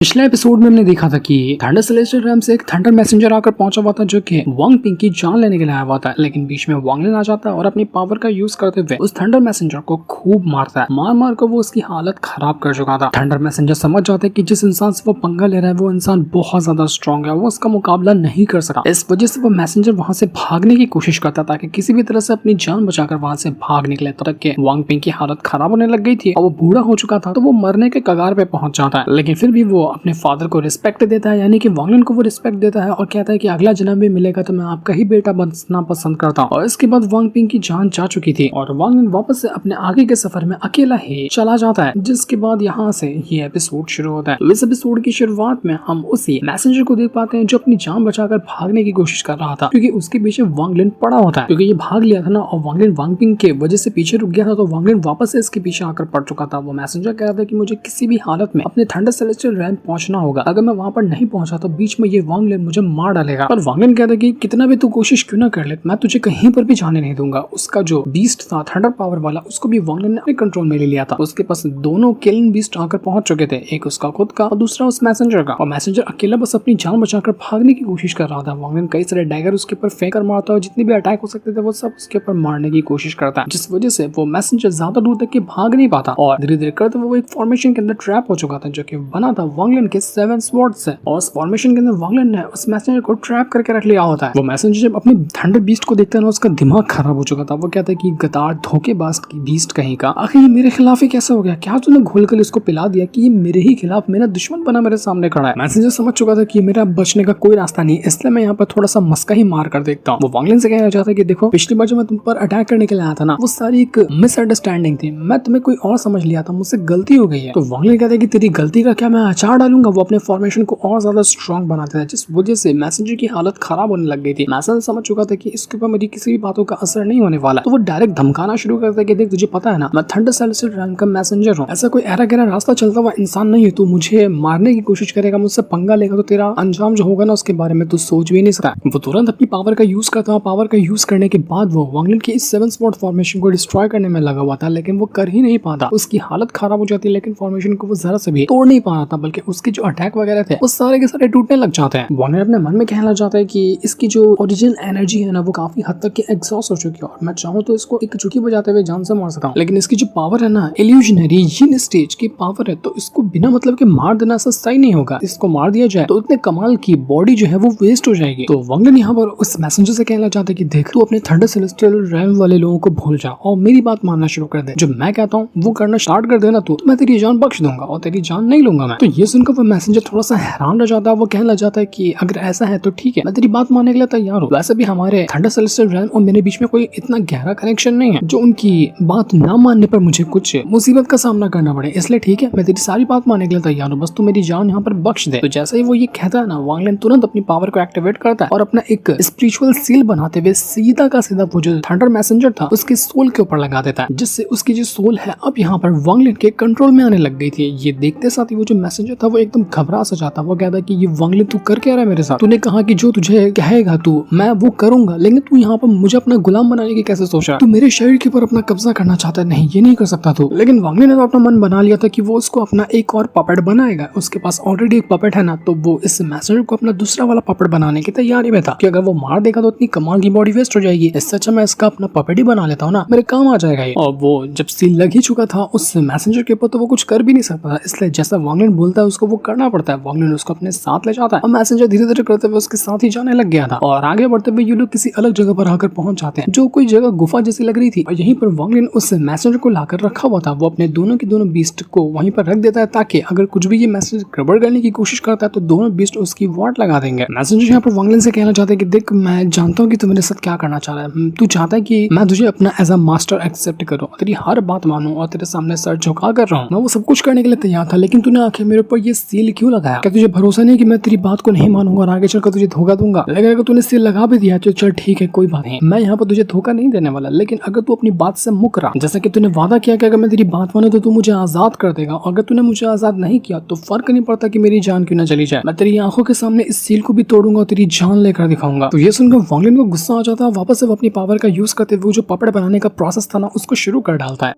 पिछले एपिसोड में हमने देखा था कि थंडर सेलेस्टियल रैम से एक थंडर मैसेंजर आकर पहुंचा हुआ था जो कि वांग पिंग की जान लेने के लिए आया हुआ था, लेकिन बीच में वांग लिन आ जाता है और अपनी पावर का यूज करते हुए उस थंडर मैसेंजर को खूब मारता है। मार मार कर वो उसकी हालत खराब कर चुका था। थंडर मैसेंजर समझ जाता है कि जिस इंसान से वो पंगा ले रहा है वो इंसान बहुत ज्यादा स्ट्रॉन्ग है, वो उसका मुकाबला नहीं कर सका। इस वजह से वो मैसेंजर वहां से भागने की कोशिश करता था कि किसी भी तरह से अपनी जान बचाकर वहां से भाग निकले। तब तक के वांग पिंग की हालत खराब होने लग गई थी और वो बूढ़ा हो चुका था, तो वो मरने के कगार पे पहुंच जाता है। लेकिन फिर भी वो अपने फादर को रिस्पेक्ट देता है, यानी कि वांग लिन को वो रिस्पेक्ट देता है और कहता है कि अगला जन्म भी मिलेगा तो मैं आपका ही बेटा बनना पसंद करता हूँ। और इसके बाद वांग पिंग की जान जा चुकी थी और वांग लिन वापस से अपने आगे के सफर में अकेला ही चला जाता है। जिसके बाद यहाँ से ये एपिसोड शुरू होता है। तो इस एपिसोड की शुरुआत में हम उसी मैसेंजर को देख पाते हैं जो अपनी जान बचाकर भागने की कोशिश कर रहा था, क्योंकि उसके पीछे वांग लिन पड़ा होता है। क्योंकि ये भाग लिया था ना और वांग लिन वांग पिंग के वजह से पीछे रुक गया था, तो वांग लिन वापस से इसके पीछे आकर पड़ चुका था। वो मैसेंजर कह रहा था कि मुझे किसी भी हालत में अपने थंडर सेलेस्टियल रैम पहुंचना होगा, अगर मैं वहां पर नहीं पहुंचा तो बीच में ये वांग लिन मुझे मार डालेगा। पर वांग लिन कहता है कि कितना भी तू कोशिश क्यों ना कर ले, मैं तुझे कहीं पर भी जाने नहीं दूंगा। उसका जो बीस्ट था थंडर पावर वाला, उसको भी वांग लिन ने अपने कंट्रोल में ले लिया था। उसके पास दोनों किलिंग बीस्ट आकर पहुंच चुके थे, एक उसका खुद का और दूसरा उस मैसेंजर का। और मैसेंजर अकेला बस अपनी जान बचाकर भागने की कोशिश कर रहा था। वांग लिन कई सारे डैगर उसके ऊपर फेंक कर मारता है, जितनी भी अटैक हो सकते थे वो सब उसके ऊपर मारने की कोशिश करता है, जिस वजह से वो मैसेंजर ज्यादा दूर तक के भाग नहीं पाता और धीरे धीरे करते वो एक फॉर्मेशन के अंदर ट्रैप हो चुका था जो कि बना था वांग लिन के 7 स्वॉर्ड से। और उस फॉर्मेशन के अंदर वांग लिन ने उस मैसेंजर को ट्रैप करके रख लिया होता है। वो मैसेंजर जब अपनी थंडर बीस्ट को देखता है ना, उसका दिमाग खराब हो चुका था। वो कहता है कि गदार धोखेबाज की बीस्ट कहीं का, आखिर ये मेरे खिलाफ ही कैसा हो गया? क्या तूने घोलकर इसको पिला दिया कि ये मेरे ही खिलाफ मेरा दुश्मन बना मेरे सामने खड़ा है? मैसेंजर समझ चुका था कि मेरा बचने का कोई रास्ता नहीं, इसलिए मैं यहाँ पर थोड़ा सा मस्का ही मार कर देखता हूँ। वो वांग लिन से कहना चाहता है कि देखो, पिछली बार जब मैं तुम पर अटैक करने के लिए आया था ना, वो सारी एक मिसअंडरस्टैंडिंग थी, मैं तुम्हें कोई और समझ लिया था, मुझसे गलती हो गई है। तो वांग लिन कहता है कि तेरी गलती का क्या मैं अचार डालूंगा। वो अपने फॉर्मेशन को और ज्यादा स्ट्रॉन्ग बनाता है, जिस वजह से मैसेंजर की हालत खराब होने लग गई थी। मैसेंजर समझ चुका था कि इसके ऊपर मेरी किसी भी बातों का असर नहीं होने वाला, तो वो डायरेक्ट धमकाना शुरू करता है कि देख, तुझे पता है ना मैं थंडर सेलेस्टियल रैम का मैसेंजर हूँ, ऐसा कोई एरा गहरा रास्ता चलता हुआ इंसान नहीं है। तू मुझे मारने की कोशिश करेगा, मुझसे पंगा लेगा तो तेरा अंजाम जो होगा ना उसके बारे में तू सोच भी नहीं सकता। वो तुरंत अपनी पावर का यूज करता है। पावर का यूज करने के बाद वो वांग लिन की इस 7 स्वॉर्ड फॉर्मेशन को डिस्ट्रॉय करने में लगा हुआ था, लेकिन वो कर ही नहीं पाता। उसकी हालत खराब हो जाती है, लेकिन फॉर्मेशन को वो जरा से भी तोड़ नहीं पा रहा था, बल्कि उसके जो अटैक वगैरह थे वो सारे के सारे टूटने लग जाते हैं। वांग लिन अपने मन में कहना चाहता है कि इसकी जो ओरिजिनल एनर्जी है ना वो काफी हद तक एग्जॉस्ट हो चुकी है और मैं चाहूँ तो इसको एक चुटकी बजाते हुए जान से मार सकता हूँ, लेकिन इसकी जो पावर है ना इल्यूजनरी यिन स्टेज की पावर है, तो इसको बिना मतलब के मार देना सही नहीं होगा। इसको मार दिया जाए तो इतने कमाल की बॉडी जो है वो वेस्ट हो जाएगी। तो वांग लिन यहाँ पर उस मैसेंजर से कहना चाहता है कि देख, तू अपने थंडर सेलेस्टियल रैम वाले लोगों को भूल जा और मेरी बात मानना शुरू कर दे। जो मैं कहता हूँ वो करना स्टार्ट कर देना तो मैं तेरी जान बख्श दूंगा और तेरी जान नहीं लूंगा मैं। तो ये सुनकर वो मैसेंजर थोड़ा सा हैरान रह जाता है। वो कहना चाहता है कि अगर ऐसा है तो ठीक है, मैं तेरी बात मानने के लिए तैयार हूँ। वैसे भी हमारे थंडर सेलेस्टियल रैम और मेरे बीच में कोई इतना गहरा कनेक्शन नहीं है जो उनकी बात ना मानने पर मुझे कुछ मुसीबत का सामना करना पड़े, इसलिए ठीक है, मैं तेरी सारी बात मानने के लिए तैयार हूँ, बस तू मेरी जान यहाँ पर बख्श दे। तो जैसे ही वो ये कहता है ना, वांग लिन तुरंत अपनी पावर को एक्टिवेट करता है और अपना एक स्पिरिचुअल सील बनाते हुए सीधा का सीधा वो जो थंडर मैसेंजर था उसके सोल के ऊपर लगा देता है, जिससे उसकी जो सोल है अब यहाँ पर वांग लिन के कंट्रोल में आने लग गई थी। ये देखते साथ ही वो जो मैसेंजर था वो एकदम घबरा सा जाता। वो कहता कि ये वांग लिन तू कर क्या रहा है मेरे साथ? तूने कहा कि जो तुझे कहेगा तू मैं वो करूंगा, लेकिन तू यहाँ पर मुझे अपना गुलाम बनाने की कैसे सोच रहा है? तू मेरे शरीर के ऊपर अपना कब्जा करना चाहता है? नहीं, ये नहीं कर सकता तू। लेकिन वांग लिन ने तो अपना मन बना लिया था कि वो उसको अपना एक और पपेट बनाएगा। उसके पास ऑलरेडी एक पपेट है ना, तो वो इस मैसेंजर को अपना दूसरा वाला पपेट बनाने की तैयारी में था कि अगर वो मार देगा तो इतनी कमाल की बॉडी वेस्ट हो जाएगी, इससे अच्छा मैं इसका अपना पपेट ही बना लेता हूँ ना, मेरे काम आ जाएगा ये। और वो जब सील लग ही चुका था उस मैसेंजर के ऊपर तो वो कुछ कर भी नहीं सकता था, इसलिए जैसा वांग लिन बोलता है उसको वो करना पड़ता है। वांग लिन उसको अपने साथ ले जाता है और मैसेंजर धीरे धीरे करते हुए उसके साथ ही जाने लग गया था। और आगे बढ़ते हुए ये लोग किसी अलग जगह पर आकर पहुंच जाते हैं जो कोई जगह गुफा जैसी लग रही थी, और यहीं पर वांग लिन उस मैसेंजर को लाकर रखा हुआ था। वो अपने दोनों की दोनों बीस्ट को वहीं पर रख देता है ताकि अगर कुछ भी ये मैसेज गड़बड़ करने की कोशिश करता है तो दोनों बीस्ट उसकी वाट लगा देंगे। मैसेंजर यहाँ पर वांग लिन से कहना चाहता है कि देख, मैं जानता हूँ कि तू मेरे साथ क्या करना चाह रहा है। तू चाहता है कि मैं तुझे अपना एज अ मास्टर एक्सेप्ट करूँ, तेरी हर बात मानूं और तेरे सामने सर झुका कर रहा हूँ। मैं वो सब कुछ करने के लिए तैयार था, लेकिन तूने आखिर मेरे ऊपर ये सील क्यों लगाया? क्या तुझे भरोसा नहीं कि मैं तेरी बात को नहीं मानूंगा और आगे चलकर तुझे धोखा दूंगा? लेकिन अगर तूने सील लगा भी दिया तो चल ठीक है, कोई बात नहीं, मैं यहाँ पर तुझे धोखा नहीं देने वाला। लेकिन अगर तू अपनी बात से मुकर रहा, जैसा कि तूने वादा किया कि अगर मैं तेरी बात मानूं तो तू मुझे आजाद कर देगा, और अगर तूने मुझे आजाद नहीं किया तो फर्क नहीं पड़ता कि मेरी जान क्यों ना चली जाए, मैं तेरी आंखों के सामने इस सील को भी तोड़ूंगा और तेरी जान लेकर दिखाऊंगा। तो ये सुनकर वांग लिन को गुस्सा आ जाता है। वापस से वो अपनी पावर का यूज करते हुए जो पपेट बनाने का प्रोसेस था ना उसको शुरू कर डालता है।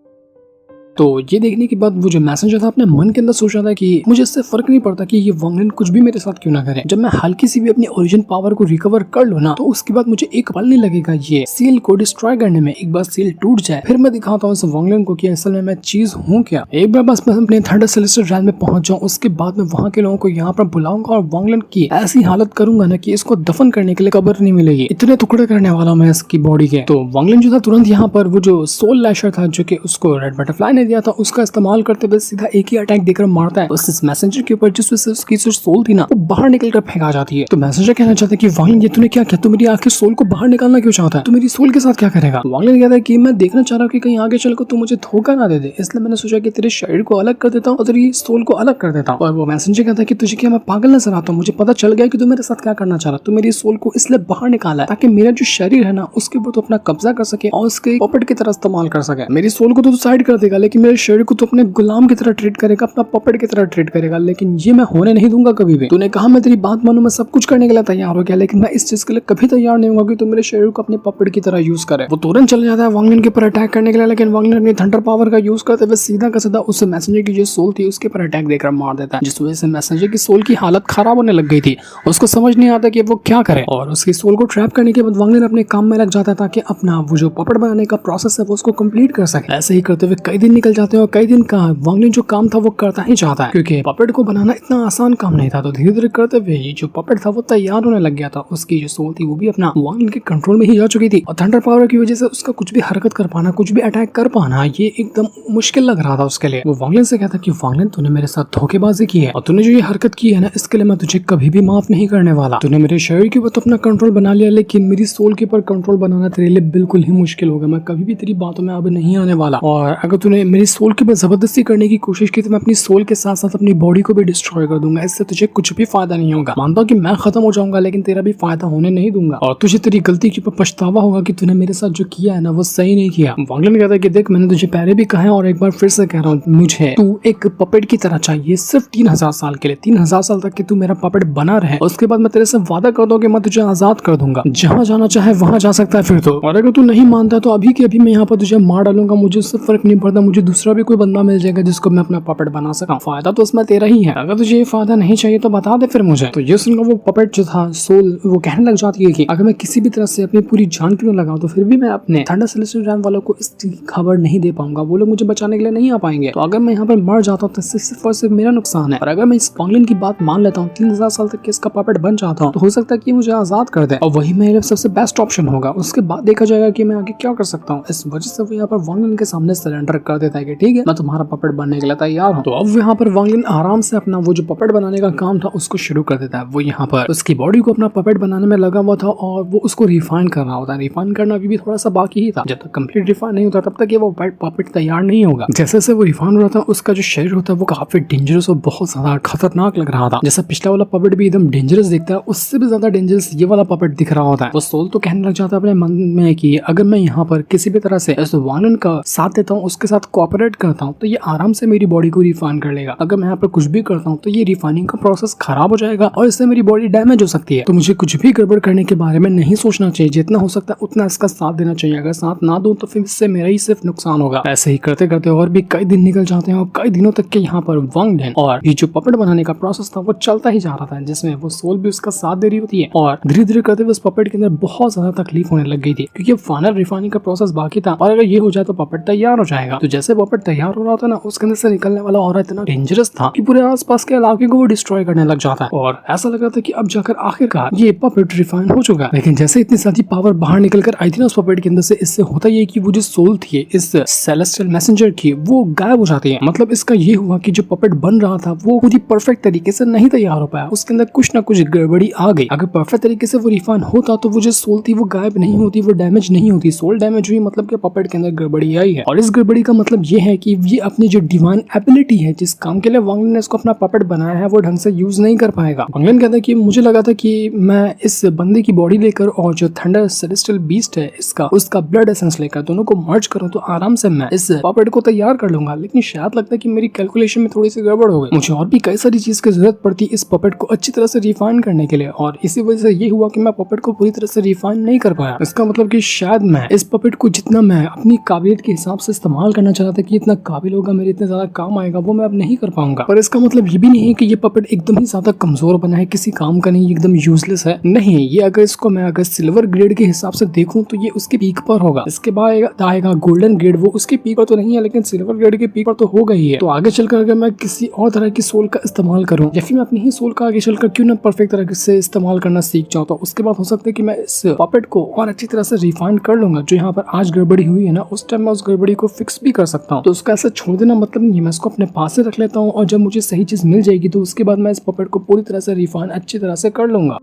तो ये देखने के बाद वो जो मैसेंजर था अपने मन के अंदर सोच रहा था कि मुझे इससे फर्क नहीं पड़ता कि ये वांगलिन कुछ भी मेरे साथ क्यों ना करे, जब मैं हल्की सी भी अपनी ओरिजिन पावर को रिकवर कर लूं ना, तो उसके बाद मुझे एक पल नहीं लगेगा ये सील को डिस्ट्रॉय करने में। एक बार सील टूट जाए फिर मैं दिखाता हूँ इस वांगलिन को कि असल में मैं चीज हूँ क्या। एक बार बस मैं अपने थंडर सेलेस्टियल रैम में पहुंच जाऊँ, उसके बाद मैं वहाँ के लोगों को यहाँ पर बुलाऊंगा और वांगलिन की ऐसी हालत करूंगा ना कि इसको दफन करने के लिए कब्र नहीं मिलेगी, इतने टुकड़े करने वाला मैं इसकी बॉडी के। तो वांगलिन जो था तुरंत यहाँ पर वो जो सोल लैशर था जो कि उसको रेड बटरफ्लाई ने दिया था, उसका इस्तेमाल करते हुए सीधा एक ही अटैक देकर मारता है बस इस मैसेंजर के ऊपर, जिस वजह से उसकी जो सोल थी ना वो बाहर निकल कर फेंका जाती है। तो मैसेंजर कहना चाहता है कि वांगलिन ये तूने क्या किया, तू मेरी आखिर सोल को बाहर निकालना क्यों चाहता है, तू मेरी सोल के साथ क्या करेगा। वांगलिन कहता है कि मैं देखना चाह रहा हूँ कि कहीं आगे चलकर तू मुझे धोखा ना दे दे, इसलिए मैंने सोचा कि तेरे शरीर को अलग कर देता हूँ और तेरी सोल को अलग कर देता हूँ। और वो मैसेंजर कहता है कि तुझे क्या मैं पागल नजर आता हूँ, मुझे पता चल गया कि तू मेरे साथ क्या करना चाह रहा, तू मेरी सोल को इसलिए बाहर निकाला है ताकि मेरा जो शरीर है ना उसके ऊपर तो अपना कब्जा कर सके और उसके पपेट की तरह इस्तेमाल कर सके। मेरी सोल को तो साइड कर देगा लेकिन मेरे शरीर को तो अपने गुलाम की तरह ट्रीट करेगा, अपना पपेट की तरह ट्रीट करेगा, लेकिन ये मैं होने नहीं दूंगा कभी भी। तूने कहा मैं तेरी बात मानूं, मैं सब कुछ करने के लिए तैयार हो गया, लेकिन मैं इस चीज के लिए कभी तैयार नहीं होगा कि तू मेरे शरीर को अपने पपेट की तरह यूज करे। वो तुरंत चले जाता है वांगलिन के ऊपर अटैक करने के लिए, लेकिन वांगलिन अपनी थंडर पावर का यूज करते हुए सीधा का सीधा उस मैसेंजर की जो सोल थी उसके ऊपर अटैक देकर मार देता है, जिस वजह से मैसेंजर की सोल की हालत खराब होने लग गई थी। उसको समझ नहीं आता कि वो क्या करे और उसकी सोल को ट्रैप करने के बाद वांगलिन अपने काम में लग जाता है ताकि अपना वो जो पपेट बनाने का प्रोसेस है वो उसको कंप्लीट कर सके। ऐसे ही करते हुए कई दिन निकल जाते हैं और कई दिन का वांगलिन जो काम था वो करता ही चाहता है, क्योंकि पपेट को बनाना इतना आसान काम नहीं था। तो धीरे धीरे करते हुए ये जो पपेट था वो तैयार होने लग गया था, उसकी जो सोल थी वो भी अपना वांगलिन के कंट्रोल में ही जा चुकी थी और थंडर पावर की वजह से उसका कुछ भी हरकत कर पाना, कुछ भी अटैक कर पाना ये एकदम मुश्किल लग रहा था उसके लिए। वो वांगलिन से कहता कि वांगलिन तूने मेरे साथ धोखेबाजी की है और तूने जो ये हरकत की है ना इसके लिए मैं तुझे कभी भी माफ नहीं करने वाला। तूने मेरे शरीर के ऊपर तो अपना कंट्रोल बना लिया, लेकिन मेरी सोल के ऊपर कंट्रोल बनाना तेरे लिए बिल्कुल ही मुश्किल होगा। मैं कभी भी तेरी बातों में अब नहीं आने वाला और अगर तूने मेरी सोल के ऊपर जबरदस्ती करने की कोशिश की तो मैं अपनी सोल के साथ साथ अपनी बॉडी को भी डिस्ट्रॉय कर दूंगा, इससे तुझे कुछ भी फायदा नहीं होगा। मानता हूँ कि मैं खत्म हो जाऊंगा लेकिन तेरा भी फायदा होने नहीं दूंगा और तुझे तेरी गलती के ऊपर पछतावा होगा कि तूने मेरे साथ जो किया है ना वो सही नहीं किया। वांगलिन कहता है कि देख मैंने तुझे पहले भी कहा है और एक बार फिर से कह रहा हूँ, मुझे तू एक पपेट की तरह चाहिए सिर्फ 3000 साल के लिए। 3000 साल तक कि तू मेरा पपेट बना रहे, उसके बाद मैं तेरे से वादा कर दूं कि मैं तुझे आजाद कर दूंगा, जहाँ जाना चाहे वहाँ जा सकता है फिर तो। और अगर तू नहीं मानता तो अभी के अभी मैं यहाँ पर तुझे मार डालूंगा, मुझे उससे फर्क नहीं पड़ता, मुझे दूसरा भी कोई बंदा मिल जाएगा जिसको मैं अपना पपेट बना सका। फायदा तो उसमें तेरा ही है, अगर तुझे ये फायदा नहीं चाहिए तो बता दे फिर मुझे। तो ये सुनकर वो पपेट जो था सोल वो कहने लग जाती है कि अगर मैं किसी भी तरह से अपनी पूरी जान क्यों लगाऊं तो फिर भी मैं अपने थंडर सेलेस्टियल रैम वालों को इस खबर नहीं दे पाऊंगा, वो लोग मुझे बचाने के लिए नहीं आ पाएंगे। तो अगर मैं यहाँ पर मर जाता हूँ तो सिर्फ और सिर्फ मेरा नुकसान है, और अगर मैं इस वांगलिन की बात मान लेता हूँ 3000 साल तक इसका पपेट बन जाता हूँ तो हो सकता है कि मुझे आजाद कर दे और वही मेरे सबसे बेस्ट ऑप्शन होगा। उसके बाद देखा जाएगा कि मैं आगे क्या कर सकता हूँ। इस वजह से वो यहाँ पर वांगलिन के सामने सरेंडर कर देता है कि ठीक है मैं तुम्हारा पपेट बनने के लिए तैयार हूँ। तो अब यहाँ पर वांगलिन आराम से अपना वो जो पपेट बनाने का काम था उसको शुरू कर देता है। वो यहाँ पर उसकी बॉडी को अपना पपेट बनाने में लगा हुआ था और वो उसको रिफाइन कर रहा होता है। रिफाइन करना अभी भी थोड़ा सा बाकी ही था, जब तक कंप्लीट रिफाइन नहीं होता तब तक ये वो पपेट तैयार नहीं होगा। जैसे जैसे वो रिफाइन हो रहा था उसका जो शरीर होता है वो काफी डेंजरस और बहुत ज्यादा खतरनाक लग रहा था। जैसा पिछला वाला पपेट भी एकदम डेंजरस दिखता है उससे भी ज्यादा डेंजरस ये वाला पपेट दिख रहा होता है। वो सोल तो कहने लग जाता है अपने मन में कि अगर मैं यहाँ पर किसी भी तरह से इस वांगलिन का साथ देता हूँ, उसके साथ कोऑपरेट करता हूँ तो ये आराम से मेरी बॉडी को रिफाइन कर लेगा। अगर मैं यहाँ पर कुछ भी करता हूँ तो ये रिफाइनिंग का प्रोसेस खराब हो जाएगा और इससे मेरी बॉडी डैमेज हो सकती है। तो मुझे कुछ भी गड़बड़ करने के बारे में नहीं सोचना चाहिए, जितना हो सकता है उतना इसका साथ देना चाहिए। अगर साथ ना दूं तो फिर इससे मेरा ही सिर्फ नुकसान होगा। ऐसे ही करते करते और भी कई दिन निकल जाते हैं और कई दिनों तक के यहाँ पर वांगलिन और ये जो पपेट बनाने का प्रोसेस था वो चलता ही जा रहा था, जिसमें वो सोल भी उसका साथ दे रही होती है और धीरे धीरे करते हुए उस पपेट के अंदर बहुत ज्यादा तकलीफ होने लग गई थी, क्योंकि फाइनल रिफाइनिंग का प्रोसेस बाकी था और अगर ये हो जाए तो पपेट तैयार हो जाएगा। तो जैसे पपेट तैयार हो रहा था ना उसके अंदर से निकलने वाला और इतना डेंजरस था कि पूरे आसपास के इलाके को वो डिस्ट्रॉय करने लग जाता है और ऐसा लग रहा था कि अब जाकर आखिरकार ये पपेट रिफाइन हो चुका है। लेकिन जैसे इतनी सारी पावर बाहर निकल कर आई थी ना उस पपेट के अंदर से, इससे होता ये कि वो जो सोल थी इस सेलेस्टियल मैसेंजर की वो गायब हो जाती है। मतलब इसका ये हुआ कि जो पपेट बन रहा था वो पूरी परफेक्ट तरीके से नहीं तैयार हो पाया, उसके अंदर कुछ ना कुछ गड़बड़ी आ गई। अगर परफेक्ट तरीके से वो रिफाइन होता तो वो जो सोल थी वो गायब नहीं होती, वो डैमेज नहीं होती। सोल डैमेज हुई मतलब कि पपेट के अंदर गड़बड़ी आई है और इस गड़बड़ी का मतलब ये है कि ये अपनी जो डिवाइन एबिलिटी है जिस काम के लिए वांगलिन ने इसको अपना पपेट बनाया है वो ढंग से यूज नहीं कर पाएगा। वांगलिन कहता है कि मुझे लगा था कि मैं इस बंदे की बॉडी लेकर और जो थंडर सेलेस्टियल बीस्ट है इसका उसका ब्लड एसेंस लेकर दोनों को मर्ज करूं तो आराम से मैं इस पपेट को तैयार कर लूंगा, लेकिन शायद लगता है कि मेरी कैलकुलेशन में थोड़ी सी गड़बड़ हो गई। मुझे और भी कई सारी चीज की जरूरत पड़ती इस पपेट को अच्छी तरह से रिफाइन करने के लिए और इसी वजह से ये हुआ कि मैं पपेट को पूरी तरह से रिफाइन नहीं कर पाया। इसका मतलब कि शायद मैं इस पपेट को जितना मैं अपनी काबिलियत के हिसाब से इस्तेमाल करना सोचा था कि इतना काबिल होगा, मेरे इतने ज्यादा काम आएगा, वो मैं अब नहीं कर पाऊंगा। पर इसका मतलब ये भी नहीं है कि ये पपेट एकदम ही ज्यादा कमजोर बना है, किसी काम का नहीं, एकदम यूजलेस है। नहीं, ये अगर इसको मैं अगर सिल्वर ग्रेड के हिसाब से देखूं तो ये उसके पीक पर होगा। इसके बाद आएगा गोल्डन ग्रेड, वो उसके पीक पर तो नहीं है लेकिन सिल्वर ग्रेड के पीक पर तो हो गई है। तो आगे चलकर अगर मैं किसी और तरह की सोल का इस्तेमाल करूं या फिर मैं अपनी ही सोल का आगे चलकर क्यों ना परफेक्ट तरह से इस्तेमाल करना सीख जाऊं, तो उसके बाद हो सकता है कि मैं इस पपेट को और अच्छी तरह से रिफाइन कर लूंगा। जो यहाँ पर आज गड़बड़ी हुई है ना, उस टाइम मैं उस गड़बड़ी को फिक्स भी कर सकता हूँ। तो उसका ऐसा छोड़ देना मतलब नहीं है, मैं इसको अपने पास से रख लेता हूँ और जब मुझे सही चीज मिल जाएगी तो उसके बाद मैं इस पपेट को पूरी तरह से रिफाइन अच्छी तरह से कर लूंगा।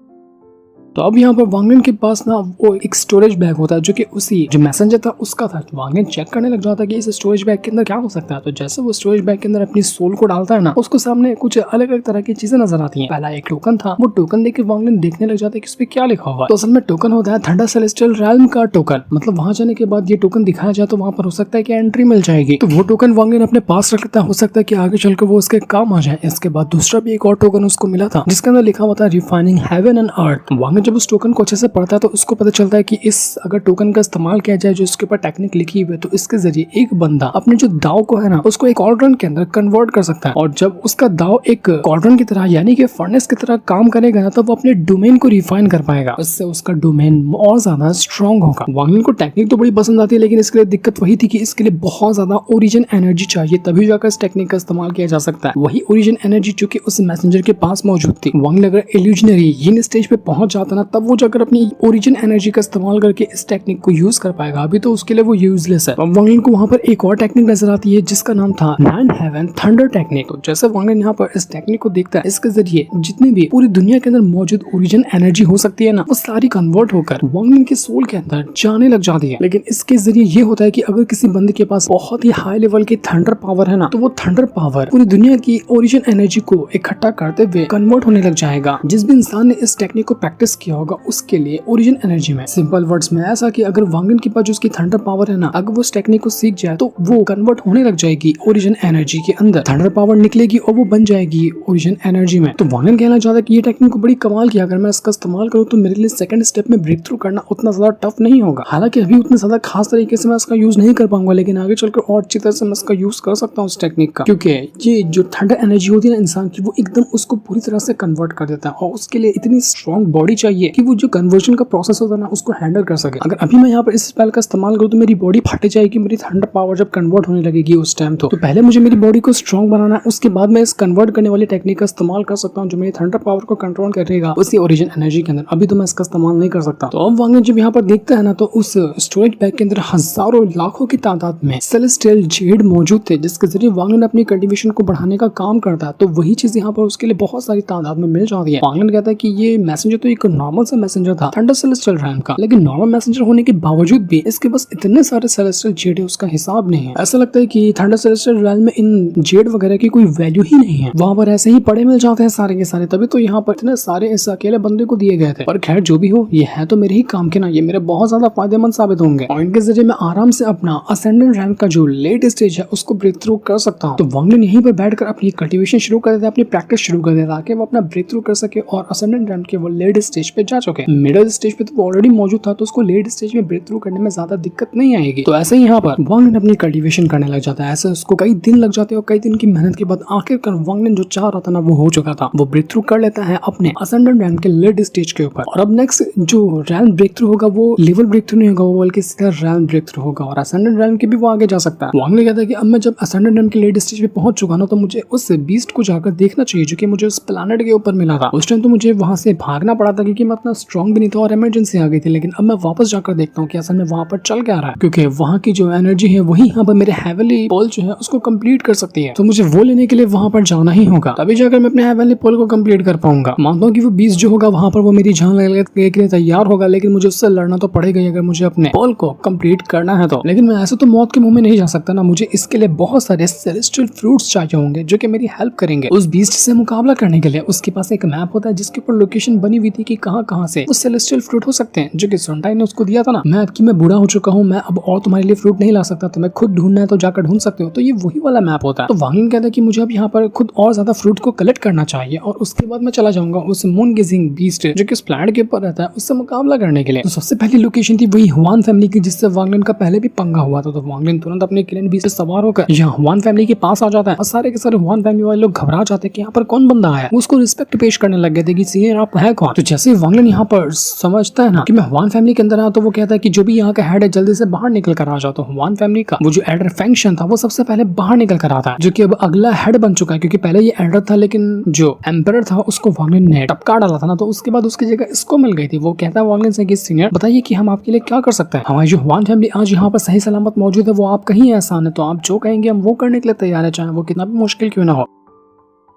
तो अब यहाँ पर वांग लिन के पास ना वो एक स्टोरेज बैग होता है जो कि उसी जो मैसेंजर था उसका था। वांग लिन चेक करने लग जाता है कि इस स्टोरेज बैग के अंदर क्या हो सकता है। तो जैसे वो स्टोरेज बैग के अंदर अपनी सोल को डालता है ना, उसको सामने कुछ अलग अलग तरह की चीजें नजर आती हैं। पहला एक टोकन था, वो टोकन देख के वांग लिन देखने लग जाता है कि उस पे क्या लिखा हुआ है। तो असल में टोकन होता है थंडर सेलेस्टियल रेल्म का टोकन। मतलब वहां जाने के बाद ये टोकन दिखाया जाए तो वहां पर हो सकता है कि एंट्री मिल जाएगी। तो वो टोकन वांग लिन अपने पास रख लेता है, हो सकता है कि आगे चलकर वो उसके काम आ जाए। इसके बाद दूसरा भी एक और टोकन उसको मिला था जिसके अंदर लिखा हुआ था रिफाइनिंग हेवन एंड अर्थ। वांग लिन जब उस टोकन को अच्छे से पढ़ता है तो उसको पता चलता है कि इस अगर टोकन का इस्तेमाल किया जाए जो इसके ऊपर टेक्निक लिखी हुई है, तो इसके जरिए एक बंदा अपने जो दाव को है ना उसको एक ऑर्डरन के अंदर कन्वर्ट कर सकता है। और जब उसका दाव एक ऑर्डरन की तरह यानी कि फर्नेस की तरह काम करेगा ना, तो वो अपने डोमेन को रिफाइन कर पाएगा। इससे उसका डोमेन और ज्यादा स्ट्रॉन्ग होगा। वांग लिन को टेक्निक तो बड़ी पसंद आती है, लेकिन इसके लिए दिक्कत वही थी कि इसके लिए बहुत ज्यादा ओरिजिन एनर्जी चाहिए, तभी जाकर इस टेक्निक का इस्तेमाल किया जा सकता है। वही ओरिजिन एनर्जी जो कि उस मैसेंजर के पास मौजूद थी। वांग लिन अगर इल्यूजनरी इन स्टेज पे पहुंच जाता ना, तब वो जाकर अपनी ओरिजिन एनर्जी का इस्तेमाल करके इस टेक्निक को यूज कर पाएगा। अभी तो उसके लिए वो यूजलेस है। वांग लिन को वहां पर एक और टेक्निक नजर आती है जिसका नाम था नाइन हेवन थंडर टेक्निक। तो जैसे वांग लिन यहाँ पर इस टेक्निक को देखता है, इसके जरिए जितनी भी पूरी दुनिया के अंदर मौजूद ओरिजिन एनर्जी हो सकती है ना, वो सारी कन्वर्ट होकर वांग लिन के सोल के अंदर जाने लग जाती है। लेकिन इसके जरिए ये होता है कि अगर किसी बंदे के पास बहुत ही हाई लेवल की थंडर पावर है ना, तो वो थंडर पावर पूरी दुनिया की ओरिजिन एनर्जी को इकट्ठा करते हुए कन्वर्ट होने लग जाएगा। जिस भी इंसान ने इस टेक्निक को प्रैक्टिस किया होगा उसके लिए ओरिजिन एनर्जी में सिंपल वर्ड्स में ऐसा कि अगर वांग लिन के पास जो उसकी थंडर पावर है ना, अगर वो इस टेक्निक को सीख जाए तो वो कन्वर्ट होने लग जाएगी ओरिजिन एनर्जी के अंदर। थंडर पावर निकलेगी और वो बन जाएगी ओरिजिन एनर्जी में। तो वांग लिन कहना चाहता है कि ये टेक्निक को बड़ी कमाल किया, अगर मैं इसका इस्तेमाल करूँ तो मेरे लिए सेकंड स्टेप में ब्रेक थ्रू करना उतना ज्यादा टफ नहीं होगा। हालांकि अभी उतना ज्यादा खास तरीके से मैं इसका यूज नहीं कर पाऊंगा, लेकिन आगे चलकर और अच्छी तरह से मैं इसका यूज कर सकता हूँ इस टेक्निक का, क्योंकि ये जो थंडर एनर्जी होती है ना इंसान की, वो एकदम उसको पूरी तरह से कन्वर्ट कर देता है। और उसके लिए इतनी स्ट्रॉन्ग बॉडी चाहिए कि वो जो कन्वर्जन का प्रोसेस होता है ना उसको हैंडल कर सके। अगर अभी मैं यहाँ पर इस स्पेल का इस्तेमाल करूँ तो मेरी बॉडी फट जाएगी। मेरी थंडर पावर जब कन्वर्ट होने लगेगी उस टाइम तो पहले मुझे मेरी बॉडी को स्ट्रॉन्ग बनाना है, उसके बाद मैं इस कन्वर्ट करने वाली टेक्निक का इस्तेमाल कर सकता हूँ जो मेरी थंडर पावर को कंट्रोल करेगा उसी ओरिजिन एनर्जी के अंदर। अभी तो मैं इसका इस्तेमाल नहीं कर सकता। तो अब वांग लिन जब यहाँ पर देखता है ना, तो उस स्टोरेज बैग के अंदर हजारों लाखों की तादाद में सेलेस्टियल जेड मौजूद थे, जिसके जरिए वांग लिन अपनी कल्टीवेशन को बढ़ाने का काम करता है। तो वही चीज यहाँ पर उसके लिए बहुत सारी तादाद में मिल जाती है। वांग लिन कहता है कि ये मैसेंजर तो एक नॉर्मल सा मैसेंजर था थंडर सेलेस्टियल रैम का, लेकिन नॉर्मल मैसेंजर होने के बावजूद भी इसके पास इतने सारे सेलेस्टियल जेड है उसका हिसाब नहीं है। ऐसा लगता है कि थंडर सेलेस्टियल रैम में इन जेड वगैरह की कोई वैल्यू ही नहीं है, वहां पर ऐसे ही पड़े मिल जाते हैं सारे के सारे, तभी तो यहाँ पर इतने सारे इस अकेले बंदे को दिए गए थे। पर खैर जो भी हो, ये है तो मेरे ही काम के ना, ये मेरे बहुत ज्यादा फायदेमंद साबित होंगे और इनके जरिए मैं आराम से अपना असेंडेंट रैंक का जो लेट स्टेज है उसको ब्रेक थ्रू कर सकता हूँ। तो वांग लिन यहीं पर बैठकर अपनी कल्टीवेशन शुरू कर देता है, अपनी प्रैक्टिस शुरू कर देता है ताकि वो अपना ब्रेक थ्रू कर सके और असेंडेंट रैंक के वो लेट स्टेज पे जा चुके। मिडिल स्टेज पे तो वो ऑलरेडी मौजूद था, तो उसको लेट स्टेज में ब्रेक थ्रू करने में ज्यादा दिक्कत नहीं आएगी। तो ऐसे ही यहाँ पर वांग लिन अपनी कल्टीवेशन करने लग जाता है। ऐसे उसको कई दिन लग जाते हैं और कई दिन की मेहनत के बाद आखिरकार वांग लिन जो चाह रहा था ना वो हो चुका था। वो ब्रेक थ्रू कर लेता है अपने असेंडेंट रैंक के लेट स्टेज के ऊपर। और अब नेक्स्ट जो रैंक ब्रेक थ्रू होगा वो लेवल ब्रेक थ्रू नहीं होगा, वो बल्कि सीधा रैंक ब्रेक थ्रू होगा और असेंडेंट रैंक के भी वो आगे जा सकता है। वांग लिन कहता है कि अब मैं जब असेंडेंट रैंक के लेट स्टेज पे पहुंच चुका ना, तो मुझे उस बीस्ट को जाकर देखना चाहिए जो कि मुझे उस प्लैनेट के ऊपर मिला था। उस टाइम तो मुझे वहां से भागना पड़ा था क्योंकि मैं इतना स्ट्रॉन्ग भी नहीं था और इमरजेंसी आ गई थी, लेकिन अब मैं वापस जाकर देखता हूँ कि असल में वहां पर चल क्या रहा है, क्योंकि वहां की जो एनर्जी है वही यहाँ पर मेरे हेवनली पोल जो है उसको कंप्लीट कर सकती है। तो मुझे वो लेने के लिए वहां पर जाना ही होगा, तभी जाकर मैं अपने हेवनली पोल को कंप्लीट कर पाऊंगा। मानता हूँ कि वो बीस्ट जो होगा वहां पर वो मेरी जान लेने के लिए तैयार होगा, लेकिन मुझे उससे लड़ना तो पड़ेगा अगर मुझे अपने पोल को कंप्लीट करना है तो। लेकिन मैं ऐसे तो मौत के मुंह में नहीं जा सकता ना, मुझे इसके लिए बहुत सारे सेलेस्टियल फ्रूट्स चाहिए होंगे जो कि मेरी हेल्प करेंगे उस बीस्ट से मुकाबला करने के लिए। उसके पास एक मैप होता है जिसके ऊपर लोकेशन बनी हुई थी कि कहाँ से वो सेलेस्टियल फ्रूट हो सकते हैं जो कि सोनटाई ने उसको दिया था ना, मैं बूढ़ा हो चुका हूँ, मैं अब और तुम्हारे लिए फ्रूट नहीं ला सकता, तुम्हें खुद ढूंढना है तो जाकर ढूंढ सकते हो। तो ये वही वाला मैप होता है। तो वांग लिन कहता है कि मुझे अब यहाँ पर खुद और ज्यादा फ्रूट को कलेक्ट करना चाहिए और उसके बाद मैं चला जाऊंगा उस मून गेजिंग बीस्ट जो कि उस प्लैनेट के ऊपर रहता है उससे मुकाबला करने के लिए। तो सबसे पहली लोकेशन थी वही हुआन फैमिली की जिससे वांग लिन का पहले भी पंगा हुआ था। तो वांग लिन तुरंत अपने किलियन बीस्ट से सवार होकर यहाँ हुआन फैमिली के पास आ जाता है और सारे के सारे हुआन फैमिली वाले लोग घबरा जाते हैं कि यहाँ पर कौन बंदा आया। वो उसको रिस्पेक्ट पेश करने लग गए थे कि सीनियर आप है कौन। तो जैसे वांग लिन यहाँ पर समझता है ना कि मैं हुआन फैमिली के अंदर आया तो वो कहता है कि जो भी यहाँ का हेड है जल्दी से बाहर निकल कर आ जाओ। तो हुआन फैमिली का वो जो एल्डर फैंक्शन था वो सबसे पहले बाहर निकल कर आता है जो कि अब अगला हेड बन चुका है, क्योंकि पहले ये एल्डर था लेकिन जो एम्परर था उसको वांग लिन ने टपका डाला था ना, तो उसके बाद उसकी जगह इसको मिल गई थी। वो कहता है वांग लिन से कि सीनियर बताइए कि हम आपके लिए क्या कर सकते हैं। हमारी जो हुआन फैमिली आज यहाँ पर सही सलामत मौजूद है वो आप कहीं आसान है, तो आप जो कहेंगे हम वो करने के लिए तैयार है, चाहे वो कितना भी मुश्किल क्यों ना हो।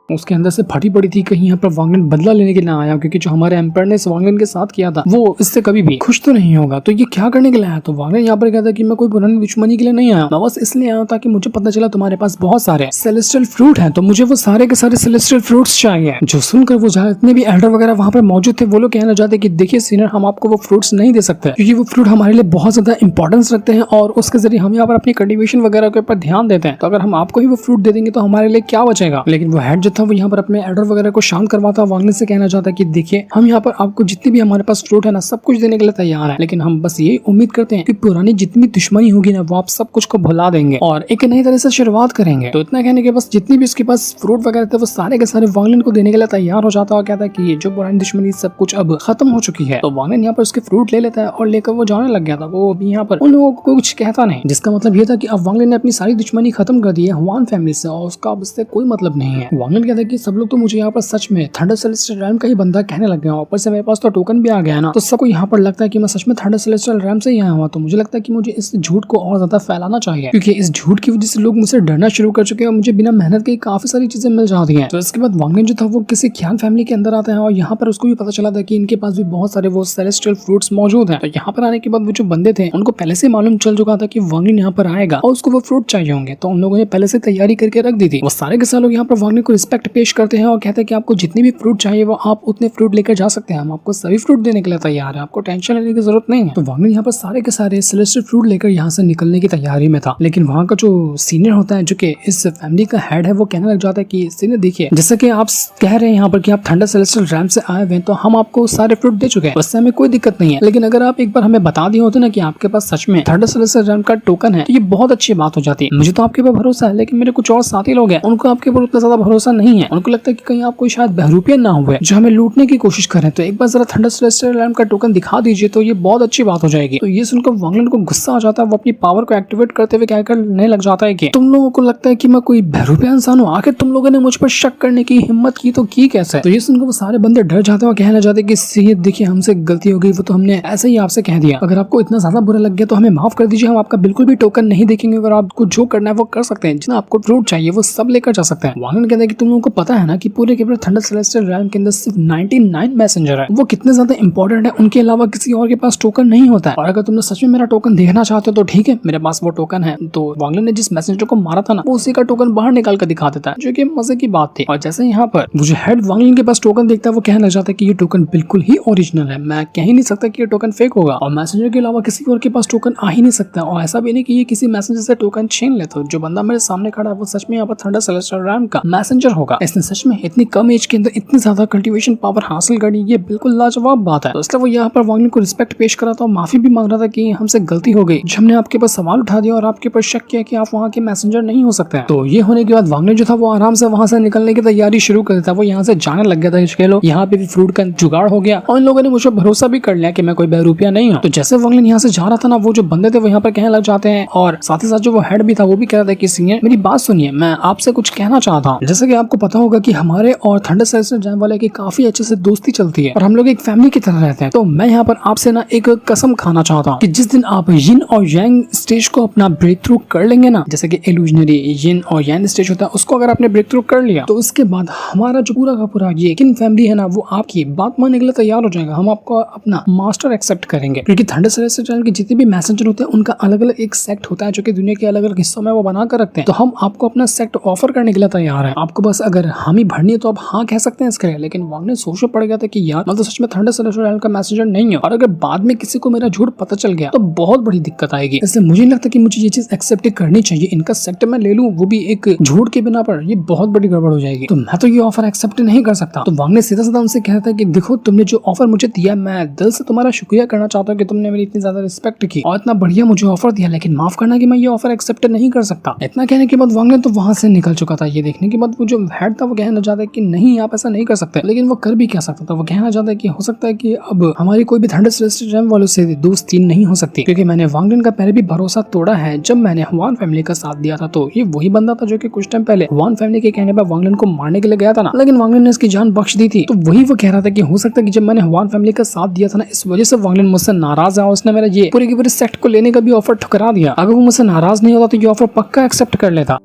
उसके अंदर से फटी पड़ी थी कहीं यहाँ पर वांग लिन बदला लेने के लिए आया, क्योंकि जो हमारे एम्पायर ने वांग लिन के साथ किया था वो इससे कभी भी खुश तो नहीं होगा। तो ये क्या करने के लिए आया। तो वांग लिन यहाँ पर कहता है कि मैं कोई पुरानी दुश्मनी के लिए नहीं आया, मैं बस इसलिए आया था कि मुझे पता चला तुम्हारे पास बहुत सारे सेलेस्टियल फ्रूट हैं, तो मुझे वो सारे के सारे सेलेस्टियल फ्रूट्स चाहिए। जो सुनकर वो जितने भी एल्डर वगैरह वहाँ पर मौजूद थे वो लोग कहना चाहते कि देखिए सीनियर हम आपको वो फ्रूट्स नहीं दे सकते क्योंकि वो फ्रूट हमारे लिए बहुत ज्यादा इंपॉर्टेंस रखते हैं और उसके जरिए हम यहाँ पर अपनी कल्टीवेशन वगैरह के ऊपर ध्यान देते हैं। तो अगर हम आपको ही वो फ्रूट दे देंगे तो हमारे लिए क्या बचेगा। लेकिन वो हेड जो था वो यहाँ पर अपने एल्डर वगैरह को शांत करवाता वांग लिन से कहना चाहता है कि देखिए हम यहाँ पर आपको जितनी भी हमारे पास फ्रूट है ना सब कुछ देने के लिए तैयार है, लेकिन हम बस यही उम्मीद करते हैं कि पुरानी जितनी दुश्मनी होगी ना वो आप सब कुछ को भुला देंगे और एक नई तरह से शुरुआत करेंगे। तो इतना कहने के बस जितनी भी उसके पास फ्रूट वगैरह थे वो सारे के सारे वांग लिन को देने के लिए तैयार हो जाता है और कहता है कि ये जो पुरानी दुश्मनी सब कुछ अब खत्म हो चुकी है। तो वांग लिन यहाँ पर उसके फ्रूट ले लेता है और लेकर वो जाने लग गया था। वो अभी यहाँ पर उन लोगों को कुछ कहता नहीं, जिसका मतलब ये था कि अब वांग लिन ने अपनी सारी दुश्मनी खत्म कर दी है हुआन फैमिली से और उसका अब इससे कोई मतलब नहीं है। वांग लिन कहता है कि सब लोग तो मुझे यहाँ पर सच में थंडर सेलेस्टियल रैम का ही बंदा कहने लग गया, ऊपर से मेरे पास तो टोकन भी आ गया ना, तो सबको यहाँ पर लगता है कि मैं सच में थंडर सेलेस्टियल रैम से ही आया हुआ। तो मुझे लगता है कि मुझे इस झूठ को और ज्यादा फैलाना चाहिए क्योंकि इस झूठ की वजह से लोग मुझसे डरना शुरू कर चुके हैं और मुझे बिना मेहनत के काफी सारी चीजें मिल जाती हैं। तो इसके बाद वांग लिन जो था वो किसी ख्यान फैमिली के अंदर आता है और यहाँ पर उसको भी पता चला था कि इनके पास भी बहुत सारे वो सेलेस्टियल फ्रूट्स मौजूद हैं। तो यहाँ पर आने के बाद वो जो बंदे थे उनको पहले से मालूम चल चुका था कि वांग लिन यहाँ पर आएगा और उसको वो फ्रूट चाहिए होंगे, तो उन लोगों ने पहले से तैयारी करके रख दी थी। वो सारे के सारे लोग यहाँ पर वांग लिन को रिस्पेक्ट पेश करते हैं और कहते हैं कि आपको जितनी भी फ्रूट चाहिए वो आप उतने फ्रूट लेकर जा सकते हैं, हम आपको सभी फ्रूट देने के लिए तैयार है, आपको टेंशन लेने की जरूरत नहीं है। तो वांग लिन यहाँ पर सारे के सारे सेलेस्टियल फ्रूट लेकर यहाँ से निकलने की तैयारी में था, लेकिन वहाँ का जो सीनियर होता है जो कि इस फैमिली का हेड है वो कहने लग जाता है कि सीनियर देखिए जैसे कि आप कह रहे हैं यहाँ पर कि आप थंडर सेलेस्टियल रैम से आए हुए हैं तो हम आपको सारे फ्रूट दे चुके हैं, उससे हमें कोई दिक्कत नहीं है, लेकिन अगर आप एक बार हमें बता दिए होते ना कि आपके पास सच में थंडर सेलेस्टियल रैम का टोकन है तो ये बहुत अच्छी बात हो जाती है। मुझे तो आपके ऊपर भरोसा है, लेकिन मेरे कुछ और साथी लोग हैं उनको आपके ऊपर उतना ज्यादा भरोसा नहीं है, उनको लगता है कि कहीं आप कोई शायद बहरूपियन ना हुए जो हमें लूटने की कोशिश कर रहे हैं, तो एक बार जरा थंडर सेलेस्टियल रैम का टोकन दिखा दीजिए तो ये बहुत अच्छी बात हो जाएगी। तो ये सुनकर वांग लिन को गुस्सा आ जाता है, वो अपनी पावर को एक्टिवेट करते हुए क्या करने लग जाता है कि तुम लोगों को लगता है कि मैं कोई बहरूपिया इंसान हूँ, आखिर तुम लोगों ने मुझ पर शक करने की हिम्मत की तो की कैसे। तो ये सुनकर वो सारे बंदे डर जाते हैं और कहने लग जाते हैं कि सीनियर देखिए हमसे गलती हो गई, वो तो हमने ऐसे ही आपसे कह दिया, अगर आपको इतना ज्यादा बुरा लग गया तो हमें माफ कर दीजिए, हम आपका बिल्कुल भी टोकन नहीं देखेंगे और आपको जो करना है वो कर सकते हैं, जितना आपको फ्रूट चाहिए वो सब लेकर जा सकते हैं। वांग लिन कहते हैं कि तुम लोगों को पता है ना कि पूरे के पूरे थंडर सेलेस्टियल रैम के अंदर सिर्फ 99 मैसेंजर है, वो कितने ज्यादा इंपॉर्टेंट है, उनके अलावा किसी और के पास टोकन नहीं होता है, और अगर तुमने सच में मेरा टोकन देखना चाहते हो तो ठीक है मेरे पास वो टोकन है। तो वांग लिन ने जिस मैसेंजर को मारा था ना वो उसी का टोकन बाहर निकाल कर दिखा देता है, जो कि मजे की बात थी। और जैसे यहाँ पर वो जो हेड वांग लिन के पास टोकन देखता है वो कहने लग जाता है कि ये टोकन बिल्कुल ही ओरिजिनल है, मैं कह ही नहीं सकता कि ये टोकन फेक होगा, और मैसेंजर के अलावा किसी और के पास टोकन आ ही नहीं सकता, और ऐसा भी नहीं कि ये किसी मैसेंजर से टोकन छीन ले, तो जो बंदा मेरे सामने खड़ा है वो सच में यहाँ पर थंडर सेलेस्टियल रैम का मैसेंजर होगा। इसने सच में इतनी कम एज के अंदर इतनी ज्यादा कल्टीवेशन पावर हासिल करी, ये बिल्कुल लाजवाब बात है। तो इसलिए वो यहाँ पर वांग लिन को रिस्पेक्ट पेश करा था और माफी भी मांग रहा था कि हमसे गलती हो गई, हमने आपके पास सवाल उठा दिया और आपके ऊपर शक किया कि आप वहाँ के मैसेंजर नहीं हो सकते। तो ये होने के बाद वांग लिन जो था वो आराम से वहाँ से निकलने की तैयारी शुरू कर देता, वो यहाँ से जाने लग गया था। चलो यहाँ पे भी फ्रूट का जुगाड़ हो गया और इन लोगों ने मुझे भरोसा भी कर लिया कि मैं कोई बहरूपिया नहीं हूँ। तो जैसे वांग लिन यहाँ से जा रहा था ना वो जो बंदे थे वो यहाँ पर कहने लग जाते हैं, और साथ ही साथ जो वो हेड भी था वो भी कह रहा था कि सीनियर मेरी बात सुनिए, मैं आपसे कुछ कहना चाहता हूँ। जैसे कि आपको पता होगा कि हमारे और थंडर सेलेस्टियल रैम वाले की काफी अच्छे से दोस्ती चलती है और हम लोग एक फैमिली की तरह रहते हैं, तो मैं यहाँ पर आपसे ना एक कसम खाना चाहता हूँ कि जिस दिन आप यिन और यांग स्टेज को अपना ब्रेक थ्रू कर लेंगे ना, जैसे कि इल्यूजनरी यिन और यांग स्टेज होता है उसको अगर आपने ब्रेक थ्रू कर लिया तो उसके बाद हमारा जो पूरा का पूरा ये किन फैमिली है ना वो आपकी बात मानने के लिए तैयार हो जाएगा, हम आपको अपना मास्टर एक्सेप्ट करेंगे, क्योंकि थंडर सेलेस्टियल रैम के जितने भी मैसेंजर होते हैं उनका अलग अलग एक सेक्ट होता है जो कि दुनिया के अलग अलग हिस्सों में वो बना कर रखते हैं, तो हम आपको अपना सेक्ट ऑफर करने के लिए तैयार है, आपको बस अगर हामी भरनी है तो आप हाँ कह सकते हैं इसके लिए। लेकिन वांग ने सोच में पड़ गया था कि यार मैं तो सच में थंडर सेलेस्टियल रैम का मैसेंजर नहीं हूँ, और अगर बाद में किसी को मेरा झूठ पता चल गया तो बहुत बड़ी दिक्कत आएगी। इसलिए मुझे नहीं लगता कि मुझे ये चीज एक्सेप्ट करनी चाहिए। इनका सेक्टर मैं ले लूं वो भी एक झूठ के बिना पर, ये बहुत बड़ी गड़बड़ हो जाएगी। तो मैं तो ये ऑफर एक्सेप्ट नहीं कर सकता। तो वांग ने सीधा सीधा उनसे कहा था कि देखो तुमने जो ऑफर मुझे दिया, मैं दिल से तुम्हारा शुक्रिया करना चाहता हूँ कि तुमने मेरी इतनी ज्यादा रिस्पेक्ट की और इतना बढ़िया मुझे ऑफर दिया, लेकिन माफ करना कि मैं ये ऑफर एक्सेप्ट नहीं कर सकता। इतना कहने के बाद वांग ने तो वहां से निकल चुका था। ये देखने के बाद वो जो हेड था वो कहना चाहता है कि नहीं आप ऐसा नहीं कर सकते, लेकिन वो कर भी क्या सकता था। वो कहना चाहता है कि हो सकता है कि अब हमारी कोई भी थंडर सेलेस्टियल रैम वालों से दोस्ती नहीं हो सकती, क्योंकि मैंने वांगलिन का पहले भी भरोसा तोड़ा है। जब मैंने हुआन फैमिली का साथ दिया था तो ये वही बंदा था जो कि कुछ टाइम पहले हुआन फैमिली के कहने पर वांगलिन को मारने के लिए गया था ना, लेकिन वांगलिन ने इसकी जान बख्श दी थी। तो वही वो कह रहा था कि हो सकता है कि जब मैंने हुआन फैमिली का साथ दिया था ना, इस वजह से वांगलिन मुझसे नाराज है, उसने मेरा ये पूरी की पूरी सेक्ट को लेने का भी ऑफर ठुकरा दिया। अगर वो मुझसे नाराज नहीं होता तो ये ऑफर पक्का एक्सेप्ट कर लेता।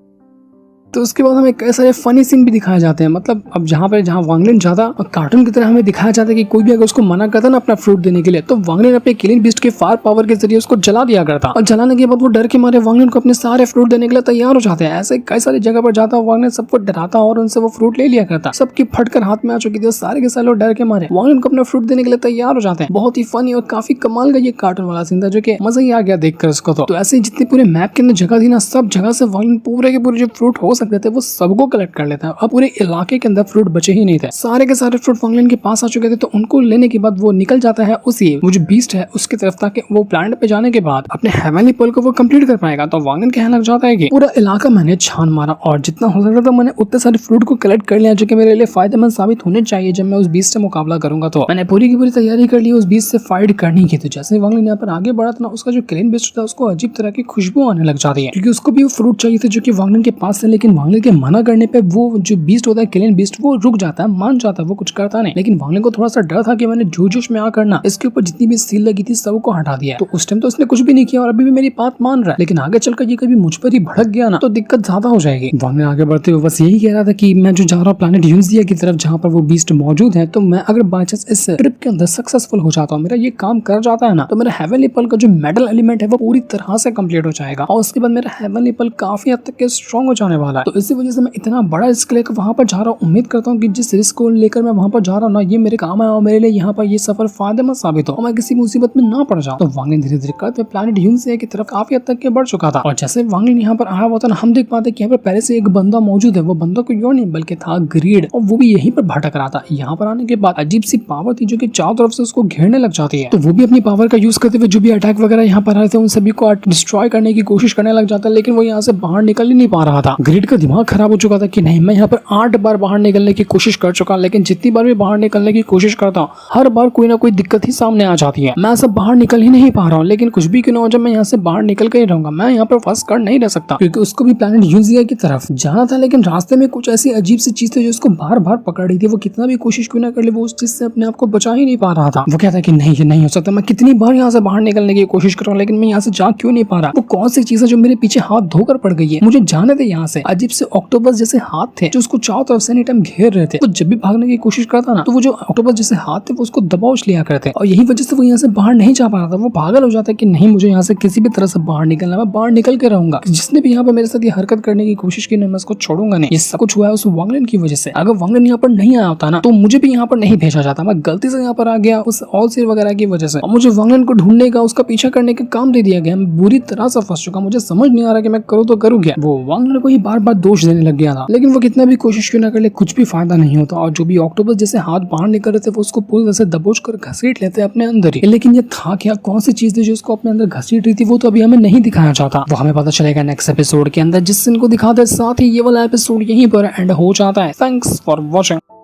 तो उसके बाद हमें कई सारे फनी सीन भी दिखाए जाते हैं। मतलब अब जहाँ वांगलिन ज्यादा कार्टून की तरह हमें दिखाया जाता है कि कोई भी अगर उसको मना करता ना अपना फ्रूट देने के लिए, तो वांगलिन अपने किलिंग बीस्ट के फायर पावर के जरिए उसको जला दिया करता, और जलाने के बाद वो डर के मारे वांगलिन को अपने सारे फ्रूट देने के लिए तैयार हो जाते हैं। ऐसे कई सारी जगह पर जाता वांगलिन सबको डराता और उनसे वो फ्रूट ले लिया करता। सबकी फटकर हाथ में आ चुकी थी, सारे के सारे लोग डर के मारे वांगलिन को अपना फ्रूट देने के लिए तैयार हो जाते हैं। बहुत ही फनी और काफी कमाल का ये कार्टून वाला सीन था, जो कि मजा ही आ गया देखकर उसको। तो ऐसे जितने पूरे मैप के अंदर जगह थी ना, सब जगह से वांगलिन पूरे के पूरे जो फ्रूट हो सकते थे वो सबको कलेक्ट कर लेता है। अब पूरे इलाके के अंदर फ्रूट बचे ही नहीं थे, सारे के सारे फ्रूट वांगलिन के पास आ चुके थे। तो उनको लेने के बाद वो निकल जाता है उसी वो जो बीस्ट है उसकी तरफ, ताकि वो प्लैनेट पे जाने के बाद अपने हेवनली पर्ल को वो कंप्लीट कर पाएगा। तो वांगलिन कहने लग जाता है कि पूरा इलाका मैंने छान मारा और जितना हो सकता था मैंने उतने सारे फ्रूट को कलेक्ट कर लिया, जो कि मेरे लिए फायदेमंद साबित होने चाहिए जब मैं उस बीस्ट से मुकाबला करूंगा। तो मैंने पूरी की पूरी तैयारी कर ली उस बीस्ट से फाइट करने की। तो जैसे वांगलिन यहाँ पर आगे बढ़ा था ना, उसका जो क्लेन बीस्ट था उसको अजीब तरह की खुशबू आने लग जाती है, क्योंकि उसको भी वो फ्रूट चाहिए थे जो कि वांगलिन के पास है। लेकिन वांगलिन के मना करने पे वो जो बीस्ट होता है क्लेन बीस्ट, वो रुक जाता है, मान जाता है, वो कुछ करता नहीं। लेकिन वांगलिन को थोड़ा सा डर था कि मैंने जोश में आकर ना इसके ऊपर जितनी भी सील लगी थी सबको हटा दिया। तो उस टाइम तो उसने कुछ भी नहीं किया और अभी भी मेरी बात मान रहा है, लेकिन आगे चलकर ये कभी मुझ पर ही भड़क गया ना तो दिक्कत ज्यादा हो जाएगी। वांगलिन आगे बढ़ते हुए बस यही कह रहा था कि मैं जो जा रहा हूँ प्लैनेट यूनिसिया की तरफ, जहाँ पर वो बीस्ट मौजूद है, तो मैं अगर बाय चांस इस ट्रिप के अंदर सक्सेसफुल हो जाता हूँ, मेरा ये काम कर जाता है ना, तो मेरा हेवनली पर्ल का जो मेटल एलिमेंट है वो पूरी तरह से कंप्लीट हो जाएगा और उसके बाद मेरा हेवनली पर्ल काफी हद तक स्ट्रॉन्ग हो जाने वाला है। तो इसी वजह से मैं इतना बड़ा रिस्क लेकर वहां पर जा रहा हूँ। उम्मीद करता हूँ कि जिस रिस्क को लेकर मैं वहां पर जा रहा हूँ ना, ये मेरे काम है और मेरे लिए यहाँ पर ये सफर फायदेमंद साबित हो और मैं किसी मुसीबत में ना पड़ जाऊँ। तो वांगलिन धीरे धीरे करते प्लैनेट यूनिसिया की तरफ काफी हद तक बढ़ चुका था। और जैसे वांगलिन यहाँ पर आया हुआ था ना, हम देख पाते कि यहाँ पर पहले से एक बंदा मौजूद है। वो बंदा कोई और नहीं बल्कि था ग्रीड, और वो भी यहीं पर भटक रहा था। यहाँ पर आने के बाद अजीब सी पावर थी जो कि चारों तरफ से उसको घेरने लग जाती है। तो वो भी अपनी पावर का यूज करते हुए जो भी अटैक वगैरह यहाँ पर आए थे उन सभी को डिस्ट्रॉय करने की कोशिश करने लग जाता है, लेकिन वो यहाँ से बाहर निकल ही नहीं पा रहा था। ग्रीड का दिमाग खराब हो चुका था कि नहीं, मैं यहाँ पर 8 बार बाहर निकलने की कोशिश कर चुका, लेकिन जितनी बार भी बाहर निकलने की कोशिश करता हूँ हर बार कोई ना कोई दिक्कत ही सामने आ जाती है। मैं सब बाहर निकल ही नहीं पा रहा हूँ, लेकिन कुछ भी क्यों ना हो, जब मैं यहाँ से बाहर निकल कर ही रहूंगा, मैं यहाँ पर फंस कर नहीं रह सकता, क्योंकि उसको भी प्लैनेट यूनिसिया की तरफ जाना था। लेकिन रास्ते में कुछ ऐसी अजीब सी चीज थी जो उसको बार बार पकड़ रही थी। वो कितना भी कोशिश क्यों ना कर ले, वो उस चीज से अपने आप को बचा ही नहीं पा रहा था। वो कहता है कि नहीं, ये नहीं हो सकता, मैं कितनी बार यहाँ से बाहर निकलने की कोशिश कर रहा हूँ, लेकिन मैं यहाँ से जा क्यों नहीं पा रहा। वो कौन सी चीज है जो मेरे पीछे हाथ धोकर पड़ गई है, मुझे जाने दे यहाँ से। अजीब से ऑक्टोपस जैसे हाथ थे जो उसको चारों तरफ से एनी टाइम घेर रहे थे। वो जब भी भागने की कोशिश करता ना, तो वो जो ऑक्टोपस जैसे हाथ थे वो उसको दबोच लिया करते, और यही वजह से वो यहाँ से बाहर नहीं जा पा रहा था। वो पागल हो जाता है कि नहीं, मुझे यहाँ से किसी भी तरह से बाहर निकलना, मैं बाहर निकल के रहूंगा। जिसने भी यहाँ पर मेरे साथ ये हरकत करने की कोशिश की ना, मैं उसको छोड़ूंगा नहीं। ये सब कुछ हुआ है उस वांगलिन की वजह से। अगर वांगलिन यहाँ पर नहीं आया होता ना, तो मुझे भी यहाँ पर नहीं भेजा जाता। मैं गलती से यहाँ पर आ गया उस ऑल सीर वगैरह की वजह से, और मुझे वांगलिन को ढूंढने का, उसका पीछा करने का काम दे दिया गया। मैं बुरी तरह से फंस चुका, मुझे समझ नहीं आ रहा कि मैं करूँ तो करूँ क्या। वो वांगलिन को ही बार बार दोष देने लग गया था, लेकिन वो कितना भी कोशिश क्यों ना कर ले, कुछ भी फायदा नहीं होता। और जो भी ऑक्टोपस जैसे हाथ बाहर निकल रहे थे वो उसको पूरी तरह से दबोच कर घसीट लेते अपने अंदर ही। लेकिन ये था क्या, कौन सी चीज थी जो उसको अपने अंदर घसीट रही थी, वो तो अभी हमें नहीं दिखाया जाता। वो हमें पता चलेगा नेक्स्ट एपिसोड के अंदर, जिस दिन को दिखाते। साथ ही ये वाला एपिसोड यहीं पर एंड हो जाता है। Thanks for watching.